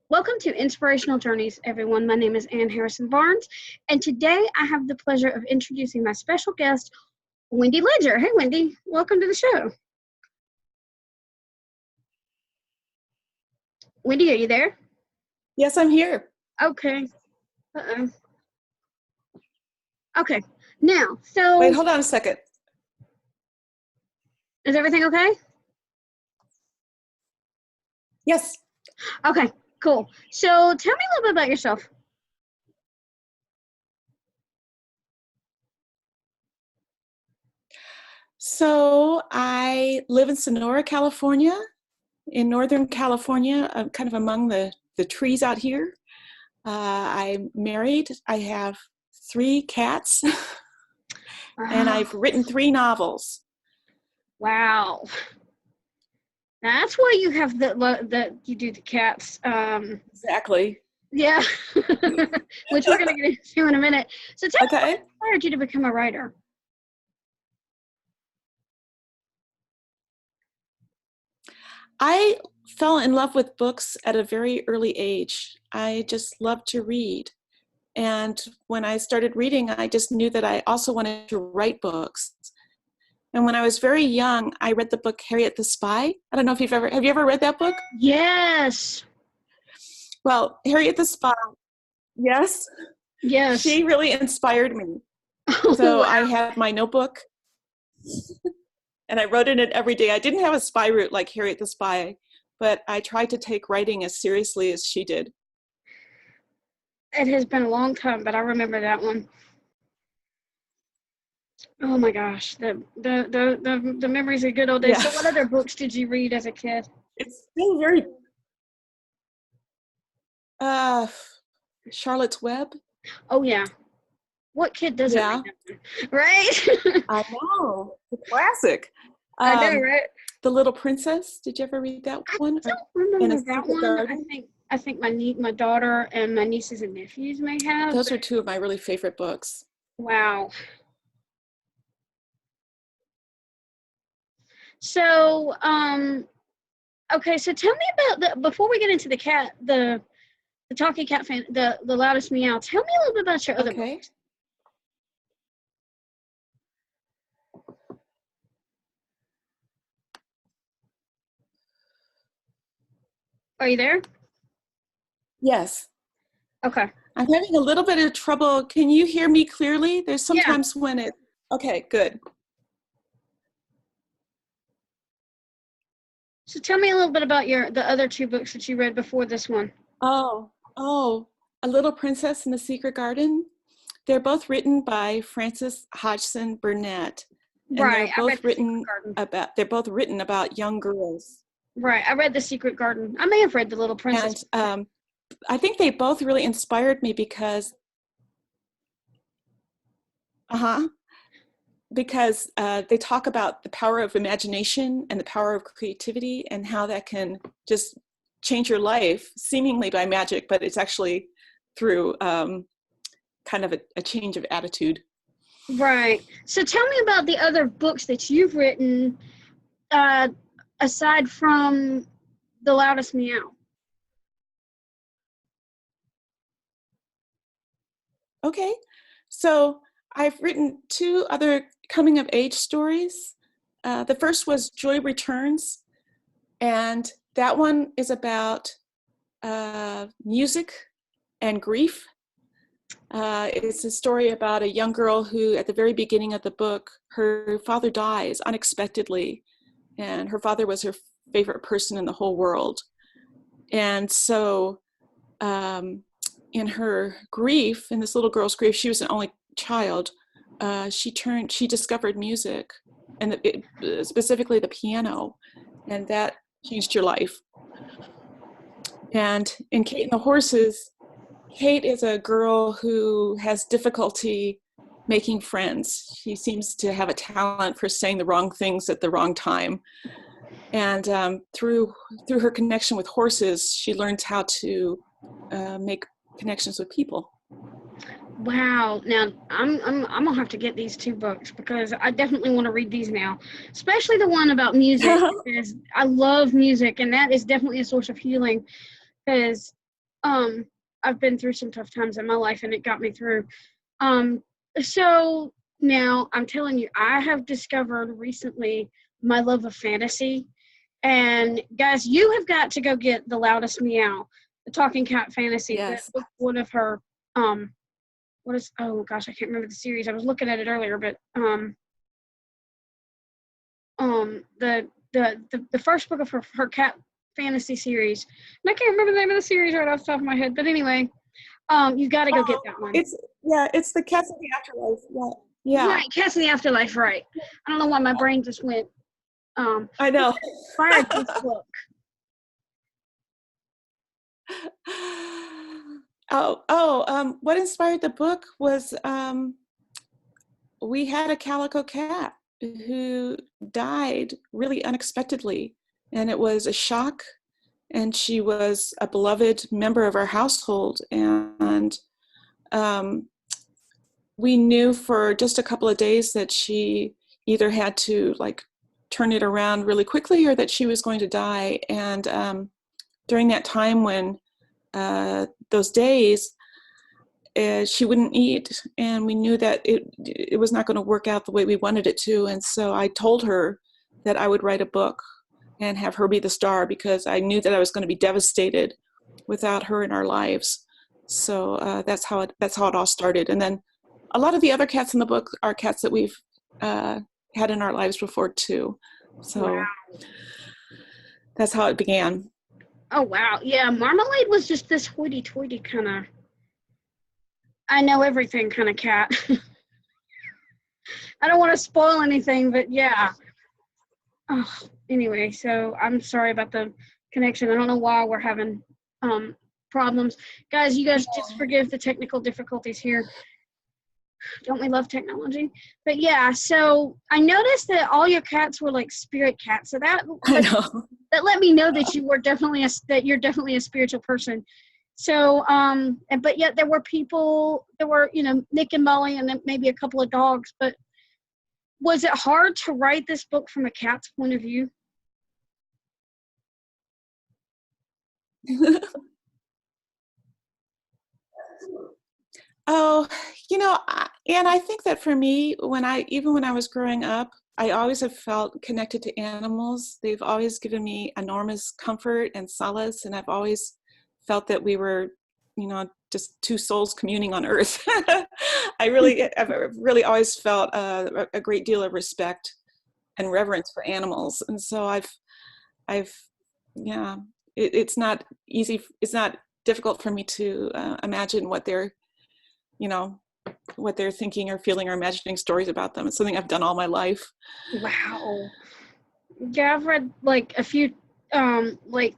Welcome to Inspirational Journeys, everyone. My name is Ann Harrison Barnes, and today I have the pleasure of introducing my special guest, Wendy Ledger. Hey, Wendy. Welcome to the show. Wendy, are you there? Yes, I'm here. Okay. Uh-oh. Okay. Now, so... Wait, hold on a second. Is everything okay? Yes. Okay, cool. So tell me a little bit about yourself. So I live in Sonora, California, in Northern California, kind of among the trees out here. I'm married. I have 3 cats, and I've written 3 novels. Wow. That's why you have you do the cats. Exactly. Yeah, which we're going to get into in a minute. So tell me what inspired you to become a writer? I fell in love with books at a very early age. I just loved to read. And when I started reading, I just knew that I also wanted to write books. And when I was very young, I read the book Harriet the Spy. I don't know if have you ever read that book? Yes. Well, Harriet the Spy, yes. Yes. She really inspired me. Oh, so wow. I had my notebook, and I wrote in it every day. I didn't have a spy route like Harriet the Spy, but I tried to take writing as seriously as she did. It has been a long time, but I remember that one. Oh my gosh, the memories of good old days. Yeah. So what other books did you read as a kid? It's still very Charlotte's Web. Oh yeah. What kid doesn't read that one? Right? I know. It's a classic. I know, right? The Little Princess. Did you ever read that one? I don't remember that one. I think my daughter and my nieces and nephews may have. Those are 2 of my really favorite books. Wow. So, okay, so tell me about before we get into the talking cat fan, the loudest meow. Tell me a little bit about your other books. Are you there? Yes. Okay. I'm having a little bit of trouble. Can you hear me clearly? There's sometimes when it... Okay, good. So tell me a little bit about the other 2 books that you read before this one. Oh, A Little Princess in the Secret Garden. They're both written by Frances Hodgson Burnett. And right. they're both written about young girls. Right. I read The Secret Garden. I may have read The Little Princess. And I think they both really inspired me because they talk about the power of imagination and the power of creativity and how that can just change your life seemingly by magic, but it's actually through kind of a change of attitude. Right. So tell me about the other books that you've written aside from The Loudest Meow. Okay. So I've written 2 other coming of age stories. The first was Joy Returns, and that one is about music and grief. It's a story about a young girl who, at the very beginning of the book, her father dies unexpectedly, and her father was her favorite person in the whole world. And so in her grief, in this little girl's grief, she was an only child, she discovered music, and specifically the piano, and that changed her life. And in Kate and the Horses, Kate is a girl who has difficulty making friends. She seems to have a talent for saying the wrong things at the wrong time. And through her connection with horses, she learns how to make connections with people. Wow. Now I'm gonna have to get these two books because I definitely want to read these now, especially the one about music because I love music and that is definitely a source of healing because I've been through some tough times in my life and it got me through. So now I'm telling you, I have discovered recently my love of fantasy. And guys, you have got to go get The Loudest Meow, the Talking Cat Fantasy. Yes. That one of her oh gosh, I can't remember the series. I was looking at it earlier, but the first book of her cat fantasy series. And I can't remember the name of the series right off the top of my head. But anyway, you've got to go get that one. It's the Cats of the Afterlife. Yeah. Right, Cats of the Afterlife, right. I don't know why my brain just went I know. inspired this book. What inspired the book was we had a calico cat who died really unexpectedly, and it was a shock, and she was a beloved member of our household, and we knew for just a couple of days that she either had to like turn it around really quickly or that she was going to die. And during that time when those days, she wouldn't eat, and we knew that it was not going to work out the way we wanted it to. And so I told her that I would write a book and have her be the star because I knew that I was going to be devastated without her in our lives. So that's how it all started. And then a lot of the other cats in the book are cats that we've had in our lives before too. So wow. That's how it began. Oh, wow. Yeah, Marmalade was just this hoity-toity kind of, I know everything kind of cat. I don't want to spoil anything, but yeah. Oh, anyway, so I'm sorry about the connection. I don't know why we're having problems. Guys, you guys just forgive the technical difficulties here. Don't we love technology? But yeah, so I noticed that all your cats were like spirit cats. So that let me know that you're definitely a spiritual person. So but yet there were Nick and Molly and then maybe a couple of dogs. But was it hard to write this book from a cat's point of view? Oh, and I think that for me, when I was growing up, I always have felt connected to animals. They've always given me enormous comfort and solace, and I've always felt that we were, just two souls communing on earth. I've really always felt a great deal of respect and reverence for animals, and so it's not easy. It's not difficult for me to imagine what they're thinking or feeling or imagining stories about them. It's something I've done all my life. Wow. Yeah, I've read like a few like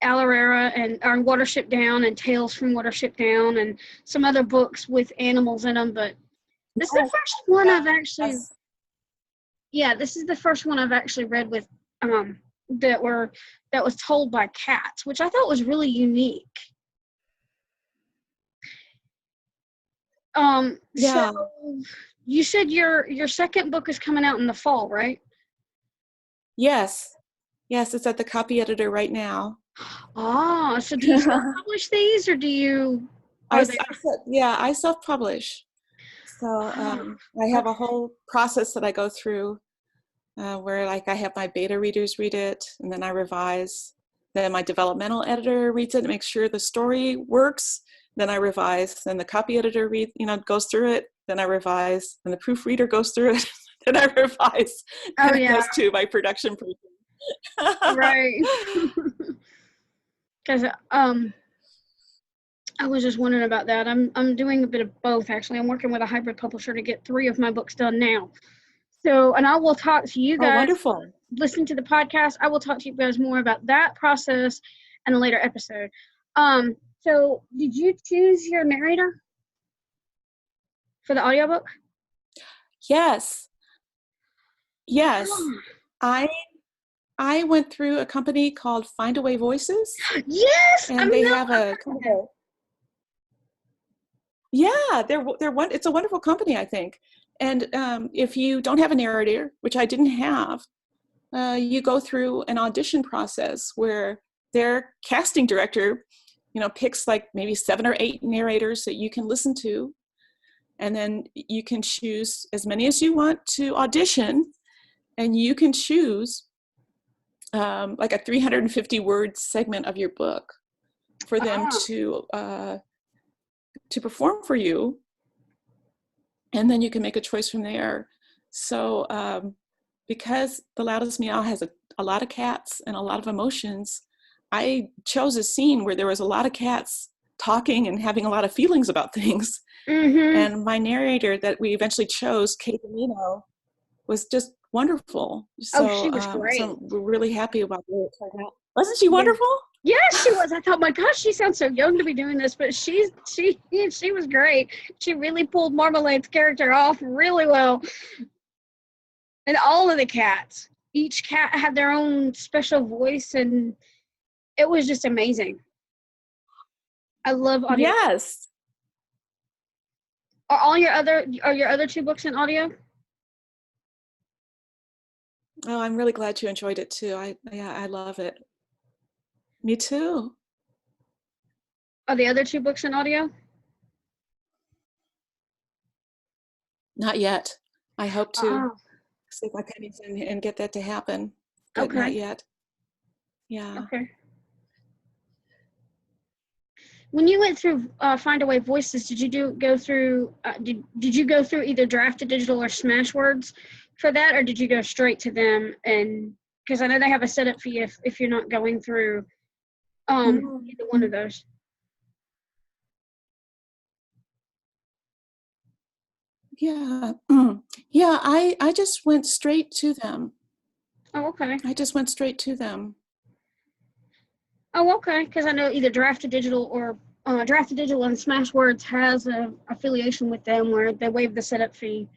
Alarera and Watership Down and Tales from Watership Down and some other books with animals in them, but this is the first one I've actually this is the first one I've actually read with that was told by cats, which I thought was really unique. So you said your second book is coming out in the fall, right? Yes, it's at the copy editor right now. Oh, so do you self-publish these, or do you? I self-publish. So I have a whole process that I go through where like I have my beta readers read it, and then I revise. Then my developmental editor reads it and makes sure the story works. Then I revise. Then the copy editor goes through it. Then I revise. Then the proofreader goes through it. Then I revise. Oh, and it goes to my production person. Right. Because I was just wondering about that. I'm doing a bit of both, actually. I'm working with a hybrid publisher to get 3 of my books done now. So, and I will talk to you guys. Oh, wonderful. Listen to the podcast. I will talk to you guys more about that process in a later episode. So did you choose your narrator? for the audiobook? Yes. Yes. Oh, I went through a company called Findaway Voices, yes, I and they know. have a kind of a, yeah, it's a wonderful company, I think. And if you don't have a narrator, which I didn't have, you go through an audition process where their casting director, picks like maybe 7 or 8 narrators that you can listen to, and then you can choose as many as you want to audition, and you can choose like a 350 word segment of your book for them Oh, to perform for you, and then you can make a choice from there. So because The Loudest Meow has a lot of cats and a lot of emotions, I chose a scene where there was a lot of cats talking and having a lot of feelings about things. mm-hmm. And my narrator that we eventually chose, Kate Amino, was just wonderful. Oh, she So, was great. so we're really happy about the way it turned out. Wasn't she Yeah. wonderful? Yes, she was. I thought, my gosh, she sounds so young to be doing this, but she was great. She really pulled Marmalade's character off really well. And all of the cats, each cat had their own special voice, and it was just amazing. I love audio. Yes. Are your other 2 books in audio? Oh, I'm really glad you enjoyed it too. I love it. Me too. Are the other 2 books in audio? Not yet. I hope to Oh, save my pennies and get that to happen, but not okay. yet. Yeah. Okay. When you went through Findaway Voices, did you go through did you go through either Drafted Digital or Smashwords for that, or did you go straight to them? And because I know they have a setup fee if you're not going through either one of those. Yeah. Yeah, I just went straight to them. Oh, okay. I just went straight to them. Oh, okay. Because I know either Drafted Digital or Drafted Digital and Smashwords has a affiliation with them where they waive the setup fee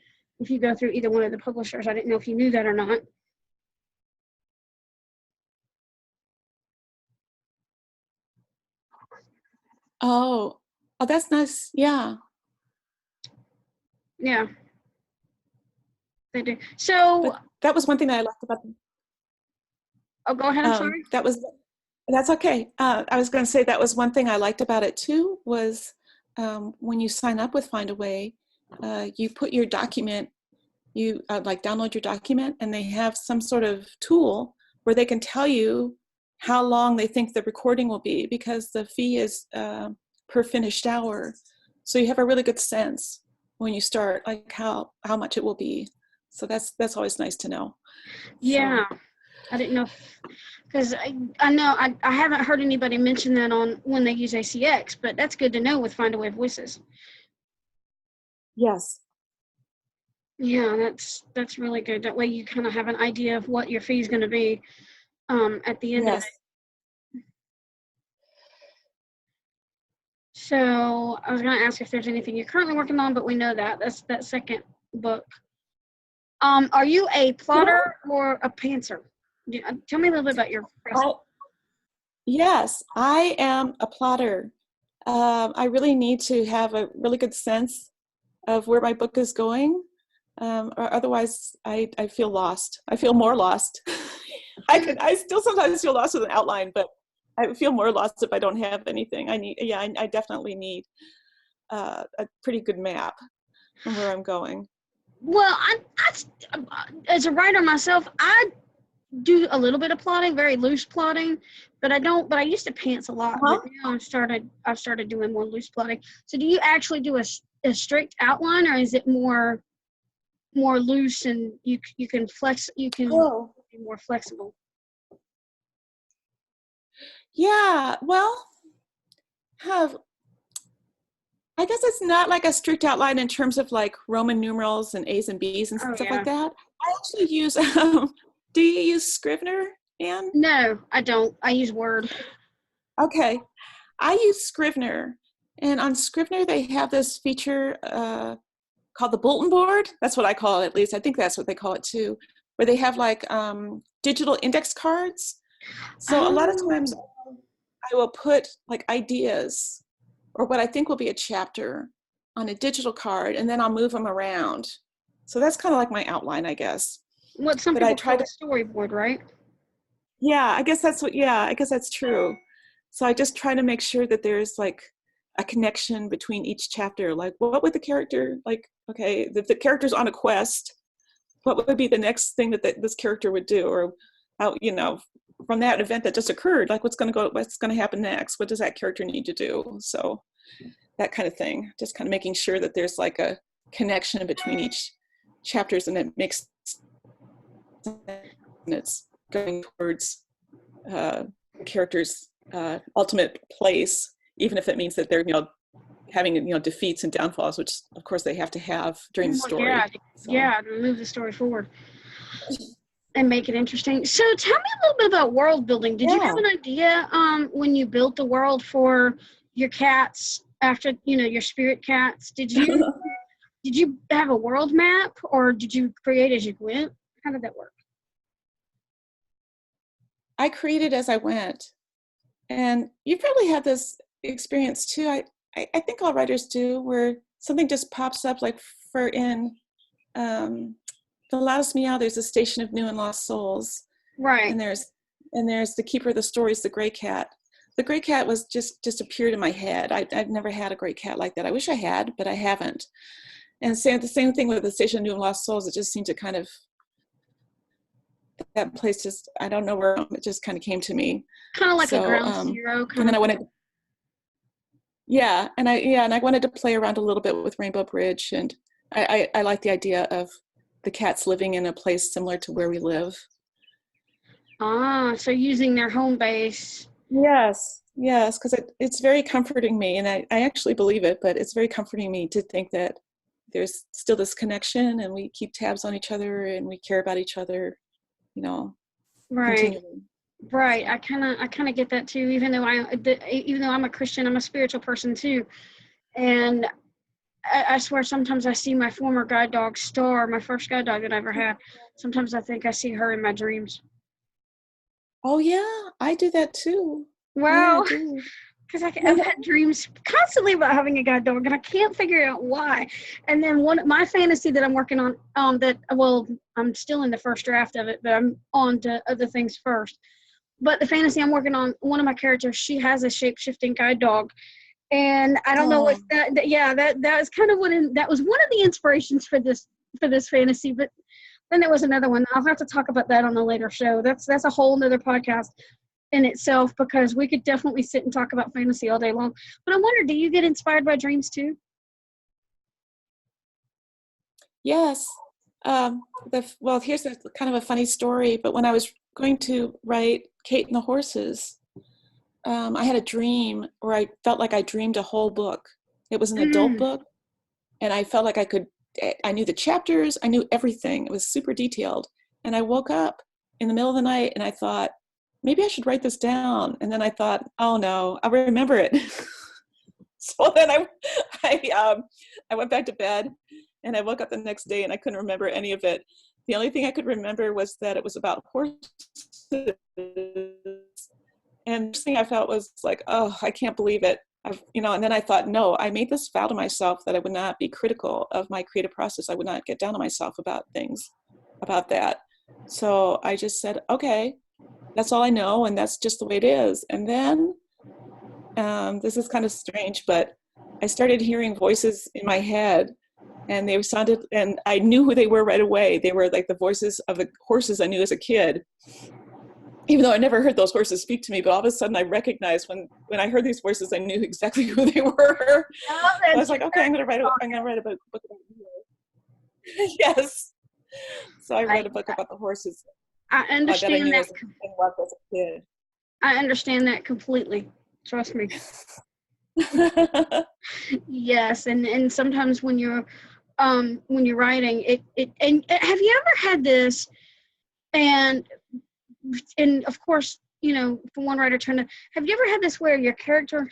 if you go through either one of the publishers. I didn't know if you knew that or not. Oh, oh, that's nice. Yeah. Yeah, they do. So, But that was one thing that I liked about them. oh, go ahead. I'm sorry. That's okay. I was going to say that was one thing I liked about it too, was when you sign up with Findaway, you put your document, you like download your document, and they have some sort of tool where they can tell you how long they think the recording will be, because the fee is per finished hour. So you have a really good sense when you start, like how much it will be. So that's always nice to know. Yeah, So I didn't know because I know I haven't heard anybody mention that on when they use ACX, but that's good to know with Findaway Voices. yes, Yeah, that's really good. That way you kind of have an idea of what your fee is going to be at the end of it. yes. So I was going to ask if there's anything you're currently working on, but we know that's that second book. Are you a plotter or a pantser? Tell me a little bit about your process. Oh, yes, I am a plotter. I really need to have a really good sense of where my book is going, or otherwise I feel lost. I feel more lost. I still sometimes feel lost with an outline, but I feel more lost if I don't have anything. I definitely need a pretty good map from where I'm going. Well, as a writer myself, I do a little bit of plotting, very loose plotting, but I don't. But I used to pants a lot, but Uh-huh. now I've started doing more loose plotting. So, do you actually do a strict outline, or is it more loose and you can flex? You can Oh, be more flexible. yeah. Well, have I guess it's not like a strict outline in terms of like Roman numerals and A's and B's and Oh stuff yeah. like that. I actually use, do you use Scrivener, Anne? No, I don't. I use Word. Okay. I use Scrivener. And on Scrivener, they have this feature called the bulletin board. That's what I call it, at least. I think that's what they call it too, where they have like digital index cards. So a lot of times I will put like ideas or what I think will be a chapter on a digital card, and then I'll move them around. So that's kind of like my outline, I guess. What some But people I try call to, a storyboard, right? yeah, I guess that's what, yeah, I guess that's true. So I just try to make sure that there's like a connection between each chapter. Like, what would the character, like, okay, if the character's on a quest, what would be the next thing that this character would do? Or how, you know, from that event that just occurred, like what's going to happen next? What does that character need to do? So that kind of thing, just kind of making sure that there's like a connection between each chapters, and it makes sense, and it's going towards characters' ultimate place, even if it means that they're, you know, having, you know, defeats and downfalls, which of course they have to have during the story. Yeah, so. yeah, to move the story forward and make it interesting. So tell me a little bit about world building. Did you have an idea when you built the world for your cats after, you know, your spirit cats? Did you have a world map, or did you create as you went? How did that work? I created as I went. And you probably had this experience too. I think all writers do, where something just pops up, like for in The Loudest Meow, there's a station of new and lost souls. Right. And there's the keeper of the stories, the gray cat. The gray cat was just appeared in my head. I've never had a gray cat like that. I wish I had, but I haven't. And the same thing with the station of new and lost souls. It just seemed to kind of, that place just, I don't know where, it just kind of came to me. Kind of like a ground zero. And then I wanted, and I wanted to play around a little bit with Rainbow Bridge, and I like the idea of the cats living in a place similar to where we live. Ah, so using their home base. Yes, because it's very comforting me, and I actually believe it, but it's very comforting me to think that there's still this connection, and we keep tabs on each other, and we care about each other, you know, right. continually. Right. I kind of get that too. Even though I'm a Christian, I'm a spiritual person too, and I swear sometimes I see my former guide dog Star, my first guide dog that I ever had. Sometimes I think I see her in my dreams. Oh yeah, I do that too. Wow. Yeah, I do. Because I've had dreams constantly about having a guide dog, and I can't figure out why. And then my fantasy that I'm working on, I'm still in the first draft of it, but I'm on to other things first. But the fantasy I'm working on, one of my characters, she has a shape-shifting guide dog, and I don't know what that was kind of that was one of the inspirations for this fantasy. But then there was another one. I'll have to talk about that on a later show. That's a whole nother podcast in itself, because we could definitely sit and talk about fantasy all day long. But I wonder, do you get inspired by dreams too? Yes. Here's kind of a funny story, but when I was going to write Kate and the Horses, I had a dream where I felt like I dreamed a whole book. It was an adult book, and I felt like I knew the chapters, I knew everything. It was super detailed. And I woke up in the middle of the night and I thought, maybe I should write this down. And then I thought, oh no, I'll remember it. So then I went back to bed, and I woke up the next day and I couldn't remember any of it. The only thing I could remember was that it was about horses. And the thing I felt was like, oh, I can't believe it. And then I thought, no, I made this vow to myself that I would not be critical of my creative process. I would not get down on myself about things, about that. So I just said, okay, that's all I know, and that's just the way it is. And then, this is kind of strange, but I started hearing voices in my head, and they sounded, and I knew who they were right away. They were like the voices of the horses I knew as a kid, even though I never heard those horses speak to me. But all of a sudden I recognized when I heard these voices, I knew exactly who they were. Oh, so I was like, okay, I'm going to write a book about you. Yes. So I wrote a book about the horses. I understand that. As a kid. I understand that completely. Trust me. Yes, and sometimes when you're writing it, and have you ever had this? And of course, you know, from one writer to another, have you ever had this where your character,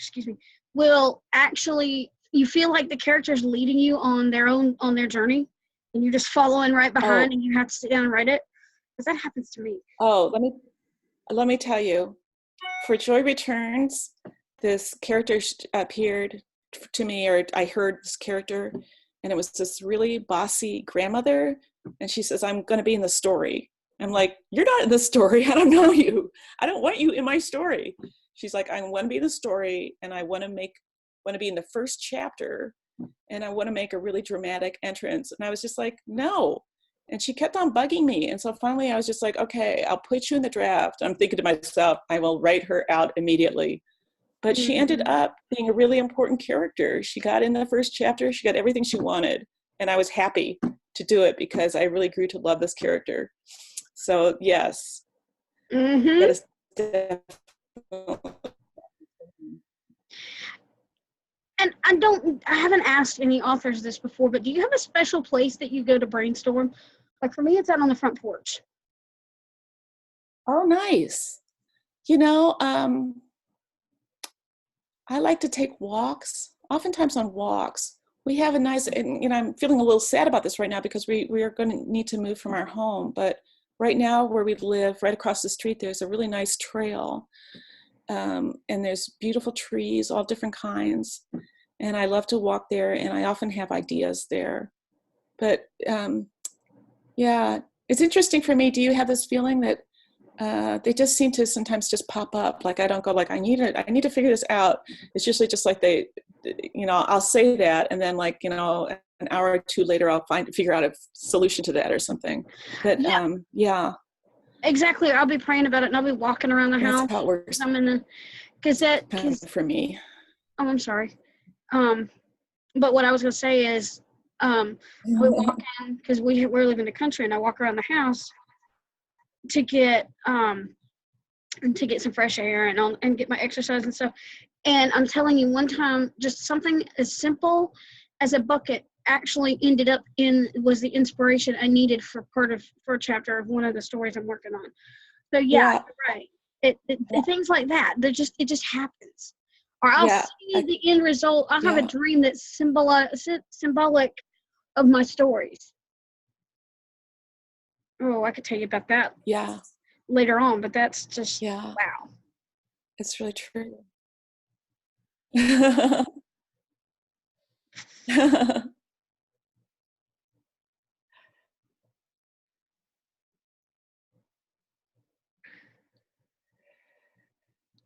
will actually you feel like the character's leading you on their journey, and you're just following right behind, Oh, and you have to sit down and write it? Because that happens to me. oh, let me tell you. For Joy Returns, this character appeared to me, or I heard this character, and it was this really bossy grandmother, and she says, "I'm going to be in the story." I'm like, "You're not in the story. I don't know you. I don't want you in my story." She's like, "I want to be in the story, and I want to be in the first chapter, and I want to make a really dramatic entrance." And I was just like, "No." And she kept on bugging me. And so finally I was just like, "Okay, I'll put you in the draft." I'm thinking to myself, I will write her out immediately. But she ended Mm-hmm. up being a really important character. She got in the first chapter, she got everything she wanted. And I was happy to do it because I really grew to love this character. So yes, that Mm-hmm. is definitely. And I haven't asked any authors this before, but do you have a special place that you go to brainstorm? Like for me, it's out on the front porch. Oh, nice. You know, I like to take walks, oftentimes on walks. We have a nice, and I'm feeling a little sad about this right now because we are going to need to move from our home. But right now, where we live, right across the street, there's a really nice trail. And there's beautiful trees, all different kinds. And I love to walk there, and I often have ideas there. But yeah, it's interesting for me. Do you have this feeling that they just seem to sometimes just pop up? Like I don't go like, I need to figure this out. It's usually just like I'll say that, and then like, an hour or two later, I'll figure out a solution to that or something. But Yeah, yeah, exactly. I'll be praying about it, and I'll be walking around the that's house. how it works I'm in the for me. oh, I'm sorry. Um, but what I was gonna say is, we walk in because we're living in the country, and I walk around the house to get some fresh air and get my exercise and stuff. And I'm telling you, one time, just something as simple as a bucket actually ended up was the inspiration I needed for a chapter of one of the stories I'm working on. So yeah, Yeah, you're right. Things like that. It just happens. Or I'll yeah, see the end result. I'll have a yeah, dream that's symbolic of my stories. Oh, I could tell you about that yeah, later on, but that's just yeah. wow. It's really true.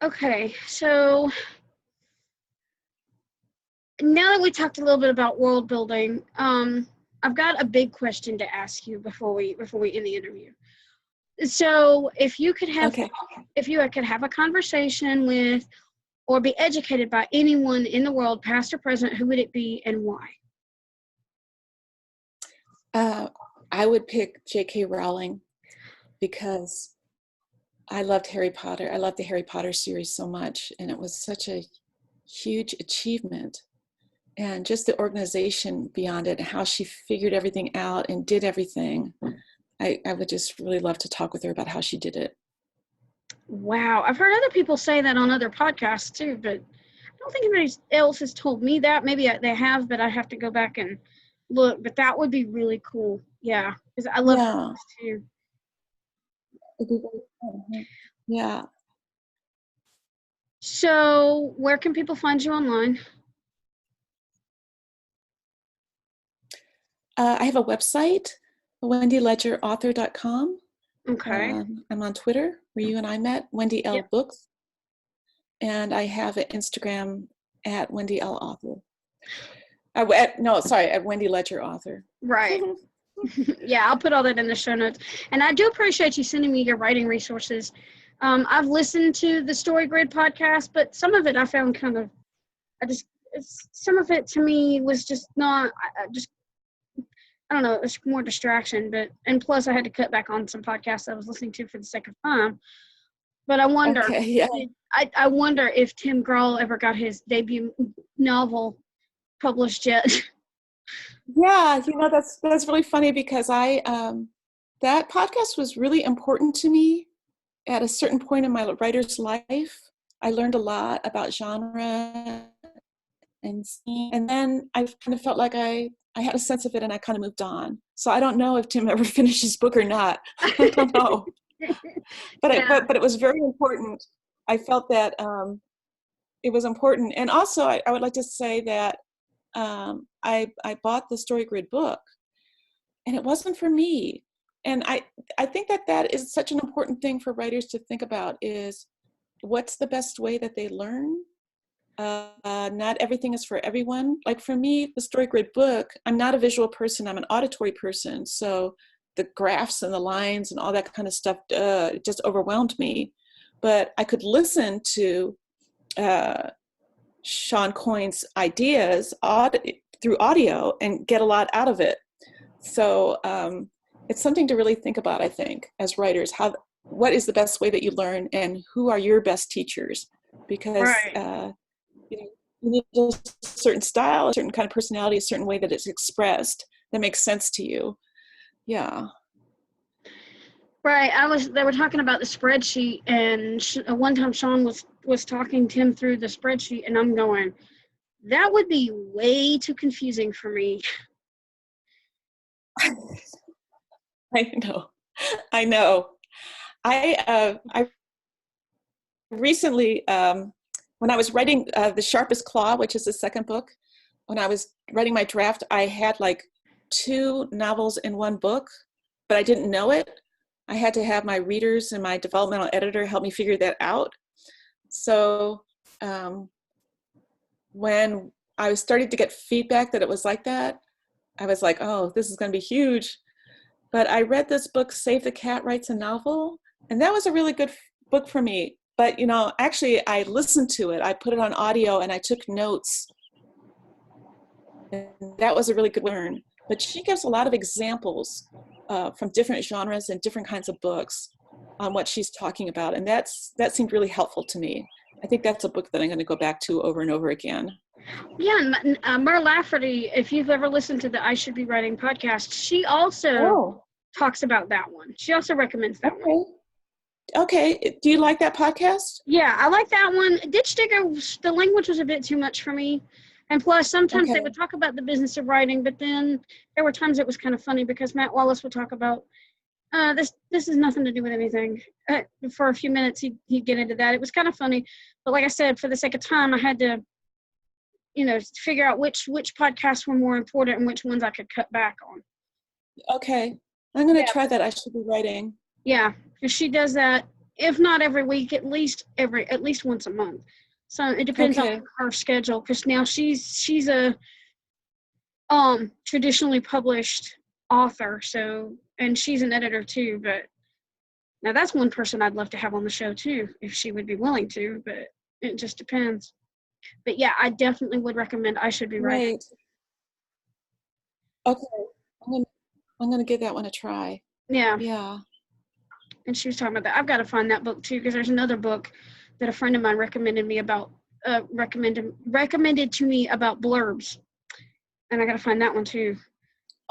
Okay, so now that we talked a little bit about world building, I've got a big question to ask you before we end the interview. So, Okay. if you could have a conversation with or be educated by anyone in the world, past or present, who would it be and why? I would pick J.K. Rowling because I loved Harry Potter. I loved the Harry Potter series so much, and it was such a huge achievement. And just the organization beyond it, and how she figured everything out and did everything. I would just really love to talk with her about how she did it. Wow, I've heard other people say that on other podcasts too, but I don't think anybody else has told me that. Maybe they have, but I have to go back and look. But that would be really cool. Yeah, because I love Yeah. books too. It'd be really fun. Yeah. So, where can people find you online? I have a website, wendyledgerauthor.com. Okay. I'm on Twitter, where you and I met, Wendy L. Yep. Books. And I have an Instagram at Wendy L. Author. At Wendy Ledger Author. Right. Yeah, I'll put all that in the show notes. And I do appreciate you sending me your writing resources. I've listened to the Story Grid podcast, but some of it I found some of it to me was just not, I don't know, it was more distraction. And plus I had to cut back on some podcasts I was listening to for the sake of time. But I wonder, Okay, yeah. I wonder if Tim Grahl ever got his debut novel published yet. Yeah, that's really funny because that podcast was really important to me at a certain point in my writer's life. I learned a lot about genre and then I kind of felt like I had a sense of it, and I kind of moved on. So I don't know if Tim ever finished his book or not. I don't know. But Yeah. but it was very important. I felt that it was important. And also, I would like to say that I bought the Story Grid book, and it wasn't for me. And I think that is such an important thing for writers to think about, is what's the best way that they learn. Not everything is for everyone. Like for me, the Story Grid book, I'm not a visual person, I'm an auditory person. So the graphs and the lines and all that kind of stuff it just overwhelmed me. But I could listen to Sean Coyne's ideas through audio and get a lot out of it. So it's something to really think about, I think, as writers. What is the best way that you learn, and who are your best teachers? Because Right. you need a certain style, a certain kind of personality, a certain way that it's expressed that makes sense to you. Yeah. Right. They were talking about the spreadsheet, and one time Sean was talking Tim through the spreadsheet, and I'm going, that would be way too confusing for me. I know. I recently, when I was writing The Sharpest Claw, which is the second book, when I was writing my draft, I had like 2 novels in one book, but I didn't know it. I had to have my readers and my developmental editor help me figure that out. So when I was starting to get feedback that it was like that, I was like, oh, this is going to be huge. But I read this book, Save the Cat Writes a Novel, and that was a really good book for me. But, actually, I listened to it. I put it on audio, and I took notes. And that was a really good learn. But she gives a lot of examples from different genres and different kinds of books on what she's talking about. And that seemed really helpful to me. I think that's a book that I'm going to go back to over and over again. Yeah, and Mer Lafferty, if you've ever listened to the I Should Be Writing podcast, she also talks about that one. She also recommends that one. Okay. Do you like that podcast? Yeah, I like that one. Ditch Digger, the language was a bit too much for me. And plus, sometimes they would talk about the business of writing, but then there were times it was kind of funny because Matt Wallace would talk about, this has nothing to do with anything. For a few minutes, he'd get into that. It was kind of funny. But like I said, for the sake of time, I had to, figure out which podcasts were more important and which ones I could cut back on. Okay. I'm going to try that. I Should Be Writing. Yeah, because she does that, if not every week, at least once a month. So it depends on her schedule, because now she's a traditionally published author, so, and she's an editor too. But now that's one person I'd love to have on the show too, if she would be willing to, but it just depends. But yeah, I definitely would recommend I Should Be Writing. Okay, I'm gonna give that one a try. Yeah. And she was talking about that. I've got to find that book too, because there's another book that a friend of mine recommended to me about blurbs, and I got to find that one too.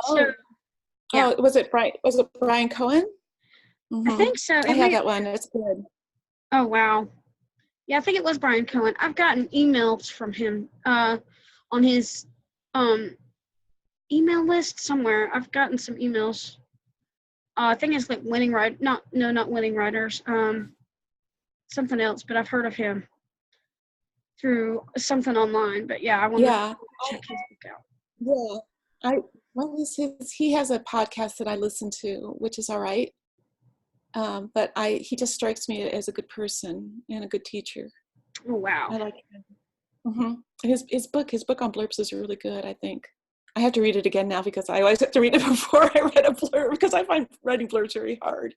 So, yeah. Was it Brian Cohen? I think so. I have that one. It's good. Oh wow. Yeah, I think it was Brian Cohen. I've gotten emails from him on his email list somewhere. I've gotten some emails. I think it's like not Winning Writers. Something else, but I've heard of him through something online. But yeah, I want to check his book out. Yeah. He has a podcast that I listen to, which is all right. But he just strikes me as a good person and a good teacher. Oh wow! I like him. Mm-hmm. His book on blurbs is really good, I think. I have to read it again now, because I always have to read it before I read a blurb, because I find writing blurbs very hard.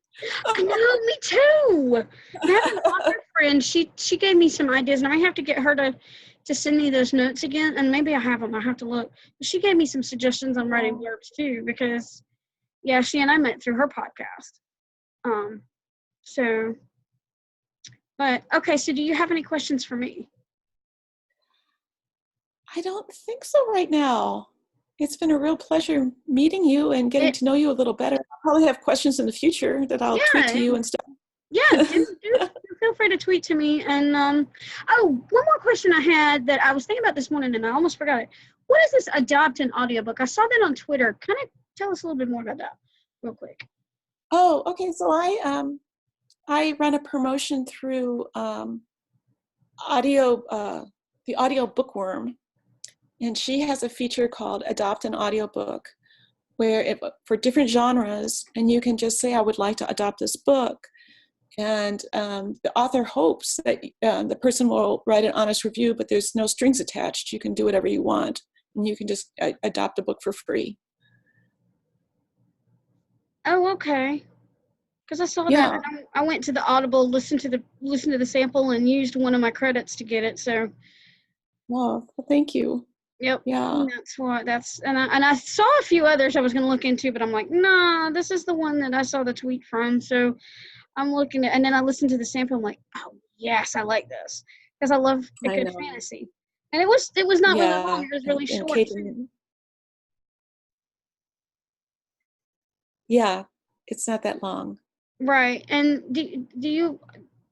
I know, me too. I have an author friend. She gave me some ideas, and I have to get her to send me those notes again, and maybe I have them. I have to look. But she gave me some suggestions on writing blurbs too, because she and I met through her podcast. But okay, so do you have any questions for me? I don't think so right now. It's been a real pleasure meeting you and getting to know you a little better. I'll probably have questions in the future that I'll tweet to you and stuff. Yeah, do feel feel free to tweet to me. And oh, one more question I had that I was thinking about this morning and I almost forgot it. What is this Adopt an Audiobook? I saw that on Twitter. Kind of tell us a little bit more about that real quick. Oh, okay. So I run a promotion through the Audio Bookworm, and she has a feature called Adopt an Audiobook, where for different genres, and you can just say, I would like to adopt this book. And the author hopes that the person will write an honest review, but there's no strings attached. You can do whatever you want, and you can just adopt a book for free. Oh, okay. Because I saw Yeah. that, and I went to the Audible, listened to the sample, and used one of my credits to get it. So, Well, thank you. yep. Yeah. And I saw a few others I was going to look into, but I'm like, nah, this is the one that I saw the tweet from. So I'm looking at, and then I listened to the sample. I'm like, oh yes, I like this because I love a good fantasy. And it was not really long. It was really short. Yeah, it's not that long. Right. And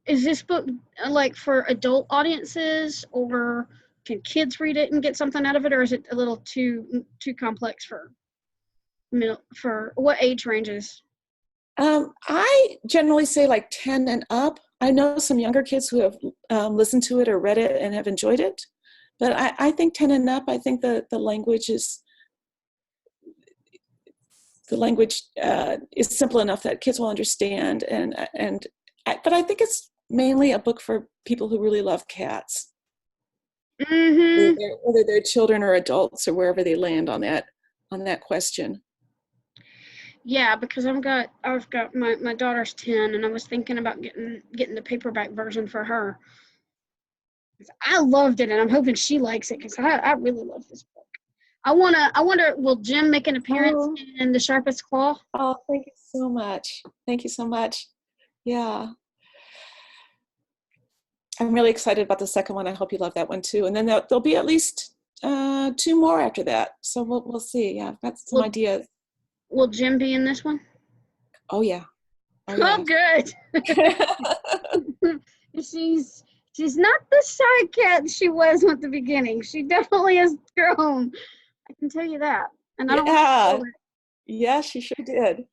is this book like for adult audiences, or can kids read it and get something out of it, or is it a little too complex for what age ranges? I generally say like 10 and up. I know some younger kids who have listened to it or read it and have enjoyed it, but I think 10 and up. I think the language is simple enough that kids will understand, but I think it's mainly a book for people who really love cats. Mm-hmm. Whether they're children or adults or wherever they land on that question. Yeah, because I've got my daughter's 10, and I was thinking about getting the paperback version for her. I loved it, and I'm hoping she likes it because I really love this book. I wonder, will Jim make an appearance in The Sharpest Claw? Oh, thank you so much. Thank you so much. Yeah. I'm really excited about the second one. I hope you love that one too. And then there'll be at least 2 more after that. So we'll see. Yeah, I've got some ideas. Will Jim be in this one? Oh yeah. Oh good. She's not the shy cat she was at the beginning. She definitely has grown. I can tell you that. And I don't want to spoil it. Yeah, she sure did.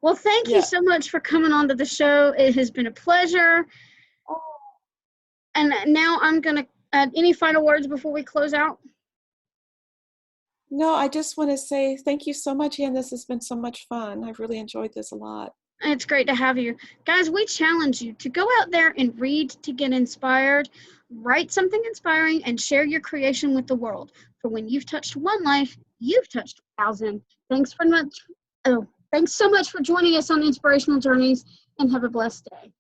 Well, thank you so much for coming on to the show. It has been a pleasure. And now I'm going to add any final words before we close out. No, I just want to say thank you so much, Anne. This has been so much fun. I've really enjoyed this a lot. It's great to have you. Guys, we challenge you to go out there and read to get inspired, write something inspiring, and share your creation with the world. For when you've touched one life, you've touched 1,000. Thanks so much for joining us on Inspirational Journeys, and have a blessed day.